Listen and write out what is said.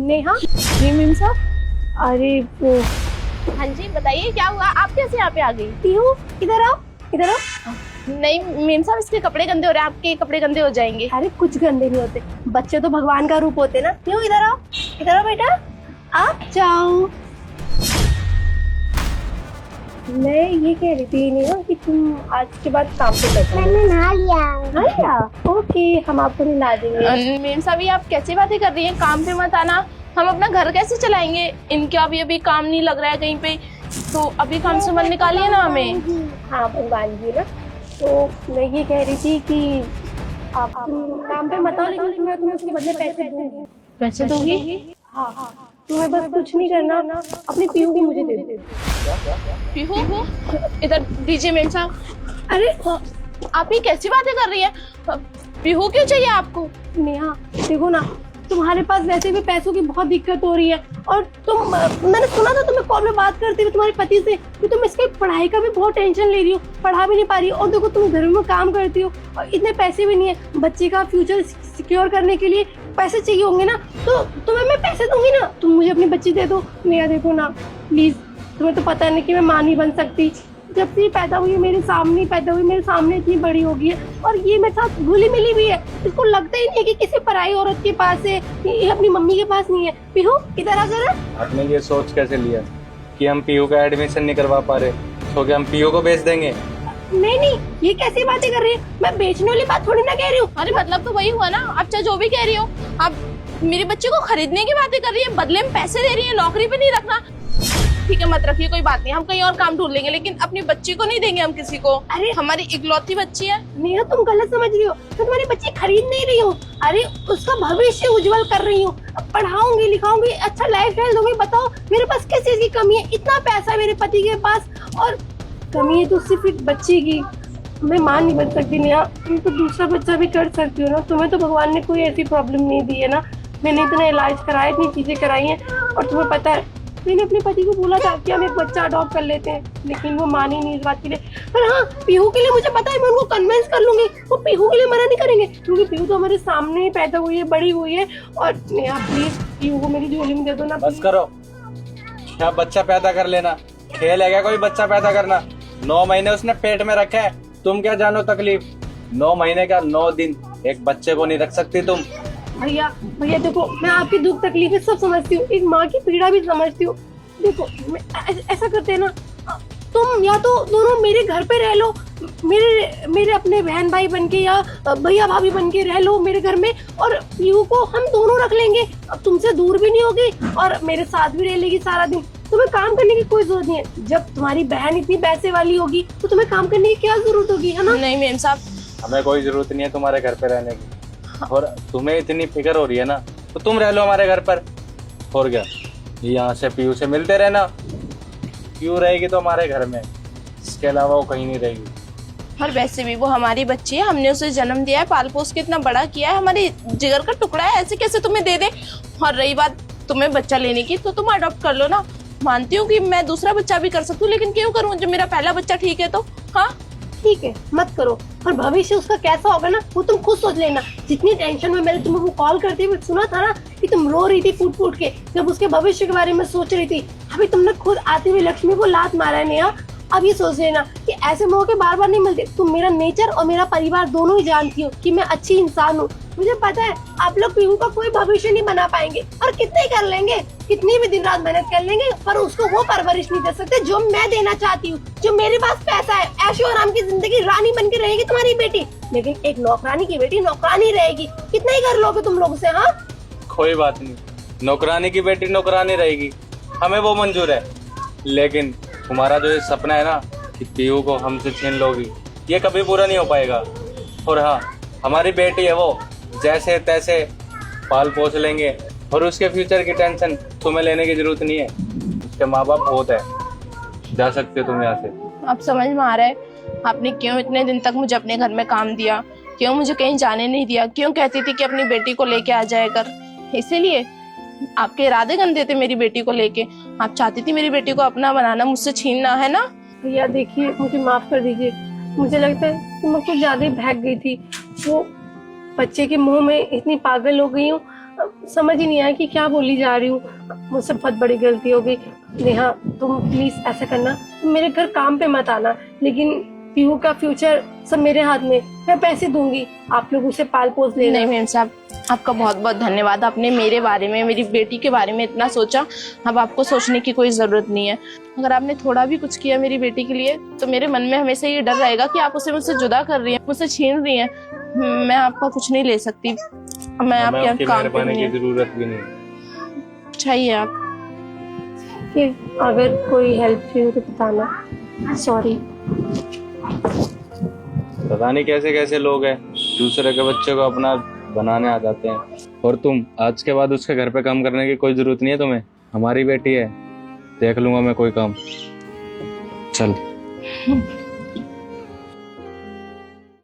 नेहा। जी ma'am साहब। अरे वो हाँ जी बताइए क्या हुआ, आप कैसे यहाँ पे आ गई? पीहू, इधर आओ, इधर आओ। नहीं मेम साहब, इसके कपड़े गंदे हो रहे हैं, आपके कपड़े गंदे हो जाएंगे। अरे कुछ गंदे नहीं होते, बच्चे तो भगवान का रूप होते ना। पीहू इधर आओ, इधर आओ बेटा, आप जाओ। मैं ये कह रही थी नेहा कि तुम आज के बाद काम पे बैठो। मैंने नहा लिया। हाँ या ओके, हम आपको नला देंगे। मेम साहब ये आप कैसी बातें कर रही हैं, काम पे मत आना। हम अपना घर कैसे चलाएंगे, इनका अभी काम नहीं लग रहा है कहीं पे, तो अभी काम से मन निकालिए ना हमें। हाँ भगवान जी ना, तो मैं ये कह रही थी कि आप काम पे मत आओ, लेकिन मैं तुम्हें उसके बदले पैसे दूंगी। पैसे दोगी? हाँ, तुम्हें बस कुछ नहीं करना, अपनी पीहू को मुझे दे दे। पीहू इधर दीजिए मेम साहब। अरे आप ये कैसी बातें कर रही है, पीहू क्यों चाहिए आपको? नेहा देखो ना, तुम्हारे पास वैसे भी पैसों की बहुत दिक्कत हो रही है, और मैंने सुना था तुम्हें कॉल में बात करते हुए तुम्हारे पति से कि तुम इसकी पढ़ाई का भी बहुत टेंशन ले रही हो, पढ़ा भी नहीं पा रही हो, और देखो तुम घर में काम करती हो और इतने पैसे भी नहीं है, बच्चे का फ्यूचर सिक्योर करने के लिए पैसे चाहिए होंगे ना, तो तुम्हें मैं पैसे दूंगी ना, तुम मुझे अपनी बच्ची दे दो। नेहा देखो ना प्लीज, तुम्हें तो पता नहीं कि मैं माँ नहीं बन सकती, जब से ये पैदा हुई है मेरे सामने पैदा हुई, मेरे सामने इतनी बड़ी हो गई है, और ये मेरे साथ घुली मिली भी है, इसको लगता ही नहीं है कि किसी पराई औरत के पास है, ये अपनी मम्मी के पास नहीं है। पीहू इधर आ जरा। आपने ये सोच कैसे लिया कि हम पीयू का एडमिशन नहीं करवा पा रहे, तो क्या हम पीयू को बेच देंगे? नहीं, ये कैसी बातें कर रही है, मैं बेचने वाली बात थोड़ी ना कह रही हूँ। अरे मतलब तो वही हुआ ना, आप चाहे जो भी कह रही हो, आप मेरे बच्चे को खरीदने की बातें कर रही है, बदले में पैसे दे रही है, नौकरी पे नहीं रखना। ठीक है मत रखिए, कोई बात नहीं, हम कहीं और काम ढूंढ लेंगे, लेकिन अपनी बच्ची को नहीं देंगे हम किसी को। अरे हमारी इकलौती बच्ची है। नेहा तुम गलत समझ रही हो, मैं तुम्हारी बच्ची खरीद नहीं रही हूँ, अरे उसका भविष्य उज्जवल कर रही हूँ, पढ़ाऊंगी लिखाऊंगी, अच्छा लाइफ स्टाइल दूंगी। बताओ मेरे पास किस चीज की कमी है, इतना पैसा है मेरे पति के पास, और कमी है तो सिर्फ एक बच्ची की। मैं माँ नहीं बन सकती नेहा, तुम तो दूसरा बच्चा भी कर सकती हो ना, तुम्हें तो भगवान ने कोई ऐसी प्रॉब्लम नहीं दी है ना। मैंने इतना इलाज कराया, इतनी चीजें कराई हैं, और तुम्हें पता है मैंने अपने पति को बोला था कि हम एक बच्चा अडॉप्ट कर लेते हैं, लेकिन वो माने नहीं इस बात के लिए। पर हाँ, पीहू के लिए मुझे पता है, मैं उनको कन्विंस कर लूंगी, वो पीहू के लिए मना नहीं करेंगे, क्योंकि पीहू तो हमारे सामने ही पैदा हुई है, बड़ी हुई है। और नेहा प्लीज पीहू को मेरी झोली में दे दो ना। बस करो, क्या बच्चा पैदा कर लेना खेल है क्या कोई बच्चा पैदा करना? 9 महीने उसने पेट में रखा है, तुम क्या जानो तकलीफ? 9 महीने का 9 दिन एक बच्चे को नहीं रख सकती तुम। भैया देखो, मैं आपकी दुख तकलीफें सब समझती हूँ, एक माँ की पीड़ा भी समझती हूँ। देखो ऐसा करते हैं ना, तुम या तो दोनों मेरे घर पे रह लो, मेरे अपने बहन भाई बनके या भैया भाभी बनके रह लो मेरे घर में, और पीहू को हम दोनों रख लेंगे, अब तुमसे दूर भी नहीं होगी और मेरे साथ भी रह लेगी सारा दिन। तुम्हें काम करने की कोई जरूरत नहीं है, जब तुम्हारी बहन इतनी पैसे वाली होगी तो तुम्हें काम करने की क्या जरूरत होगी, है ना? नहीं मेम साहब, हमें कोई जरूरत नहीं है तुम्हारे घर पे रहने की, और तुम्हें इतनी फिक्र हो रही है ना, तो तुम रह लो हमारे घर पर, और क्या यहाँ से पीयू से मिलते रहना। पीयू रहेगी तो हमारे घर में, इसके अलावा वो कहीं नहीं रहेगी। और वैसे भी वो हमारी बच्ची है, हमने उसे जन्म दिया है, पाल पोस के इतना बड़ा किया है, हमारे जिगर का टुकड़ा है, ऐसे कैसे तुम्हें दे दे? और रही बात तुम्हें बच्चा लेने की, तो तुम अडॉप्ट कर लो ना। मानती हूँ कि मैं दूसरा बच्चा भी कर सकती हूँ, लेकिन क्यों करूँ जब मेरा पहला बच्चा ठीक है तो? हाँ ठीक है, मत करो, और भविष्य उसका कैसा होगा ना वो तुम खुद सोच लेना। जितनी टेंशन में मैंने तुम्हें वो कॉल करते हुए सुना था ना कि तुम रो रही थी फूट फूट के, जब उसके भविष्य के बारे में सोच रही थी, अभी तुमने खुद आती हुई लक्ष्मी को लात मारा है नेहा। अब ये सोच लेना कि ऐसे मौके बार बार नहीं मिलते। तुम मेरा नेचर और मेरा परिवार दोनों ही जानती हो कि मैं अच्छी इंसान हूँ। मुझे पता है आप लोग पीहू का कोई भविष्य नहीं बना पाएंगे, और कितने ही कर लेंगे, कितनी भी दिन रात मेहनत कर लेंगे, पर उसको वो परवरिश नहीं दे सकते जो मैं देना चाहती हूँ। जो मेरे पास पैसा है, ऐशो आराम की जिंदगी, रानी बन के रहेगी तुम्हारी बेटी, लेकिन एक नौकरानी की बेटी नौकरानी रहेगी। कितना ही कर लोगे तुम लोग से? हाँ कोई बात नहीं, नौकरानी की बेटी नौकरानी रहेगी, हमें वो मंजूर है, लेकिन तुम्हारा जो ये सपना है ना कि पीयू को हमसे छीन लोगी, ये कभी पूरा नहीं हो पाएगा। और हाँ, हमारी बेटी है, वो जैसे तैसे पाल पोस लेंगे, और उसके फ्यूचर की टेंशन तुम्हें लेने की जरूरत नहीं है, उसके माँ बाप बहुत है, जा सकते हो तुम यहाँ से। अब समझ में आ रहा है आपने क्यों इतने दिन तक मुझे अपने घर में काम दिया, क्यों मुझे कहीं जाने नहीं दिया, क्यों कहती थी कि अपनी बेटी को लेके आ जाया कर। इसीलिए आपके इरादे गंदे थे मेरी बेटी को लेके, आप चाहती थी मेरी बेटी को अपना बनाना, मुझसे छीनना, है ना? भैया देखिए, मुझे माफ कर दीजिए, मुझे लगता है कि मैं कुछ ज्यादा ही भाग गई थी, वो बच्चे के मुंह में इतनी पागल हो गई हूँ समझ ही नहीं आया कि क्या बोली जा रही हूँ। मुझसे बहुत बड़ी गलती हो गई। नेहा तुम प्लीज ऐसा करना, तुम मेरे घर काम पे मत आना, लेकिन पीहू का फ्यूचर सब मेरे हाथ में, मैं पैसे दूंगी, आप लोग उसे पाल पोस लेना। नहीं मेम साहब, आपका बहुत बहुत धन्यवाद। आपने मेरे बारे में, मेरी बेटी के बारे में इतना सोचा। अब आपको सोचने की कोई जरूरत नहीं है। अगर आपने थोड़ा भी कुछ किया मेरी बेटी के लिए तो मेरे मन में हमेशा ये डर रहेगा कि आप उसे मुझसे जुदा कर रही हैं, मुझसे छीन रही हैं। मैं आपका कुछ नहीं ले सकती। मैं हमें आपके आपकी काम पे मेहरबानी नहीं की हूँ। जरूरत भी नहीं। चाहिए आप। कि अगर कोई हेल्प चाहिए तो बताना। सॉरी। पता नहीं कैसे कैसे लोग हैं, दूसरे के बच्चे को अपना बनाने आ जाते हैं। और तुम आज के बाद उसके घर पे काम करने की कोई जरूरत नहीं है तुम्हें। हमारी बेटी है, देख लूंगा मैं कोई काम। चल।